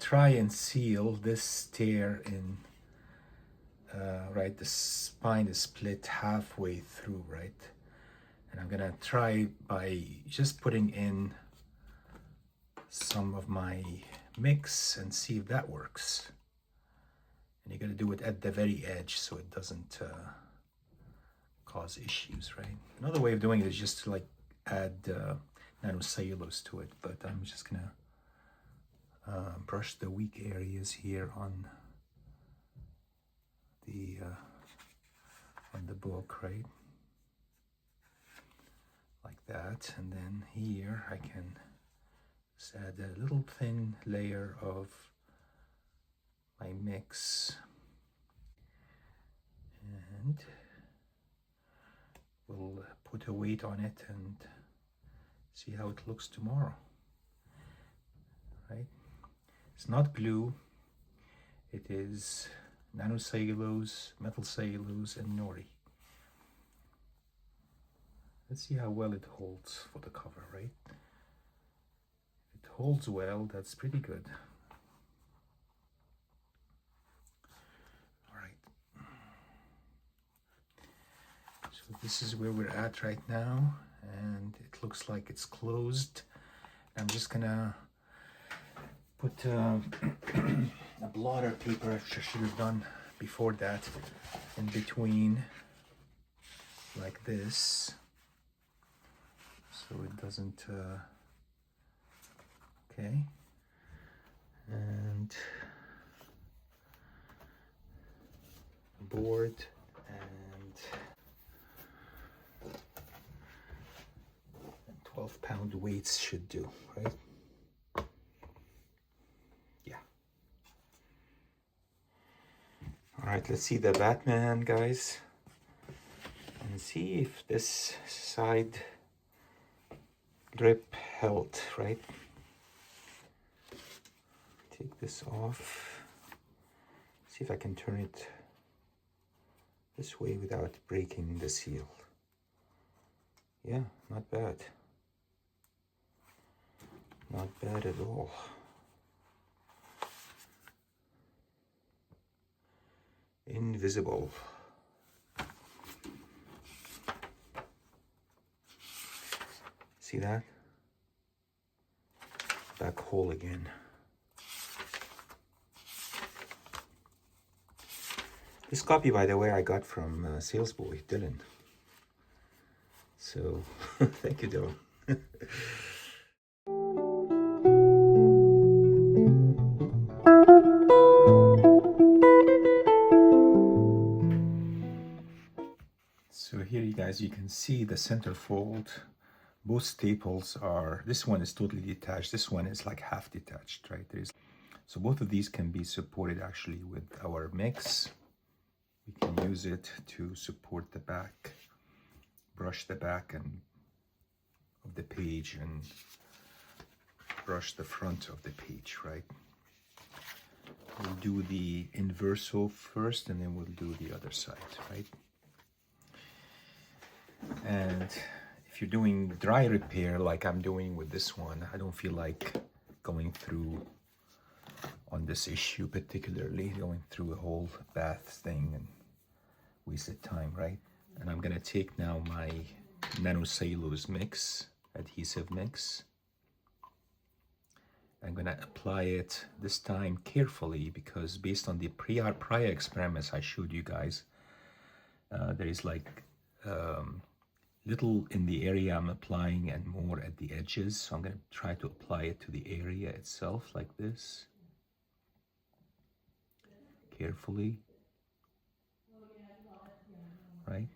try and seal this tear in, right, the spine is split halfway through, right? And I'm gonna try by just putting in some of my mix and see if that works. And you're gonna do it at the very edge so it doesn't cause issues, right? Another way of doing it is just to like add nanocellulose to it, but I'm just gonna brush the weak areas here on the book, right? Like that, and then here I can just add a little thin layer of my mix, and we'll put a weight on it and see how it looks tomorrow, right? It's not glue, it is nanocellulose, methylcellulose, and Nori. Let's see how well it holds for the cover, right? If it holds well, that's pretty good. All right. So this is where we're at right now, and it looks like it's closed. I'm just gonna put a blotter paper, which I should have done before that, in between, like this, so it doesn't, okay, and board and 12-pound weights should do, right? All right, let's see the Batman, guys, and see if this side grip held, right? Take this off. See if I can turn it this way without breaking the seal. Yeah, not bad. Not bad at all. Invisible. See that? Back hole again. This copy, by the way, I got from salesboy Dylan. So thank you, Dylan. So here, you guys, you can see the center fold. Both staples are, this one is totally detached, this one is like half detached, right? So both of these can be supported actually with our mix. We can use it to support the back, brush the back and of the page and brush the front of the page, right? We'll do the inverso first and then we'll do the other side, right? And if you're doing dry repair like I'm doing with this one, I don't feel like going through on this issue, particularly going through a whole bath thing and wasted time, right? And I'm gonna take now my nanocellulose mix, adhesive mix. I'm gonna apply it this time carefully because based on the prior experiments I showed you guys, there is like little in the area I'm applying and more at the edges. So I'm going to try to apply it to the area itself like this. Carefully. Right?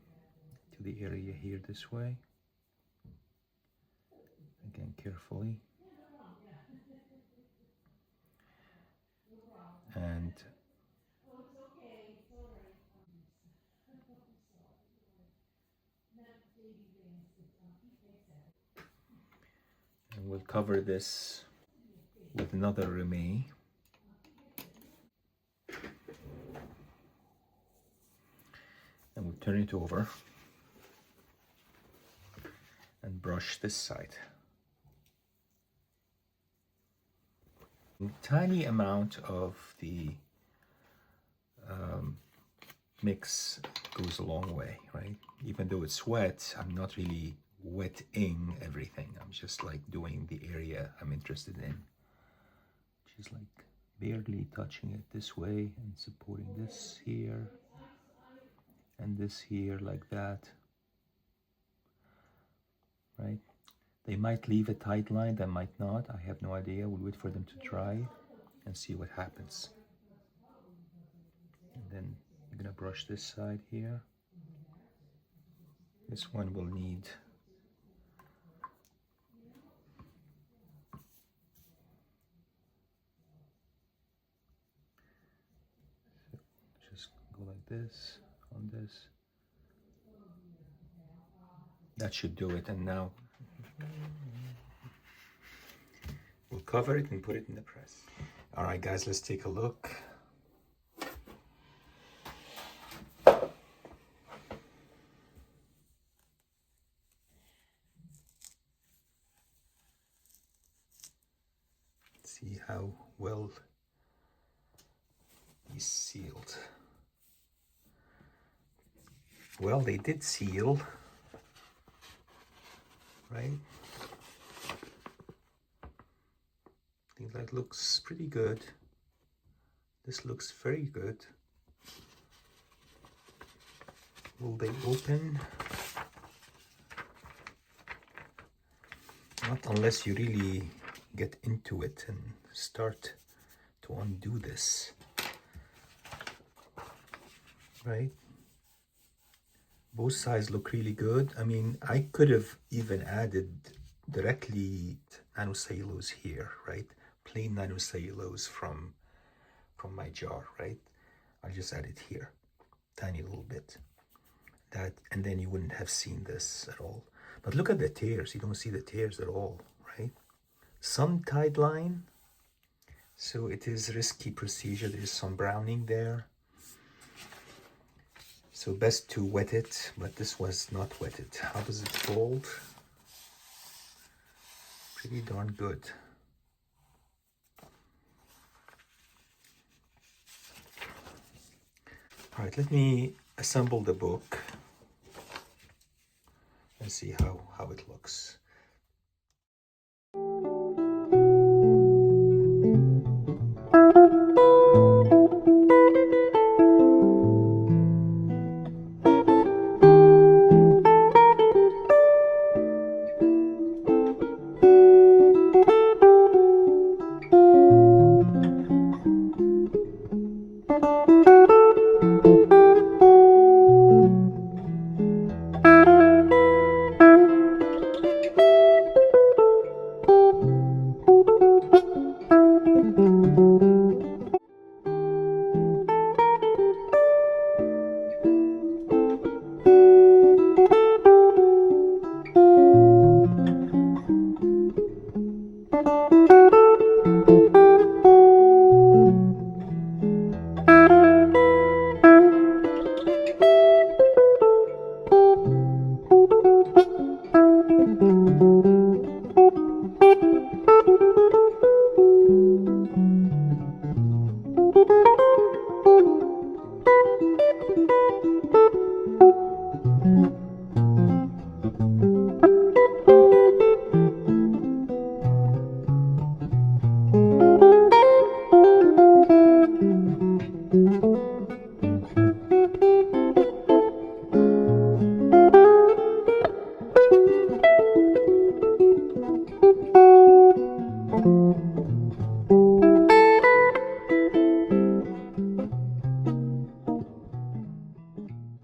To the area here this way. Again, carefully. And we'll cover this with another remain. And we'll turn it over and brush this side. Tiny amount of the mix goes a long way, right? Even though it's wet, I'm not really wetting everything. I'm just like doing the area I'm interested in. Just like barely touching it this way and supporting this here and this here like that, right? They might leave a tight line, they might not. I have no idea. We'll wait for them to dry and see what happens. And then I'm gonna brush this side here. This one will need just go like this on this. That should do it. And now we'll cover it and put it in the press. All right, guys, let's take a look. See how well he's sealed. Well, they did seal, right? I think that looks pretty good. This looks very good. Will they open? Not unless you really get into it and start to undo this, right? Both sides look really good. I mean, I could have even added directly nanocellulose here, right? Plain nanocellulose from my jar, right? I'll just add it here, tiny little bit. That, and then you wouldn't have seen this at all. But look at the tears. You don't see the tears at all, right? Some tight line. So it is risky procedure. There is some browning there. So best to wet it, but this was not wetted. How does it fold? Pretty darn good. All right, let me assemble the book and see how it looks.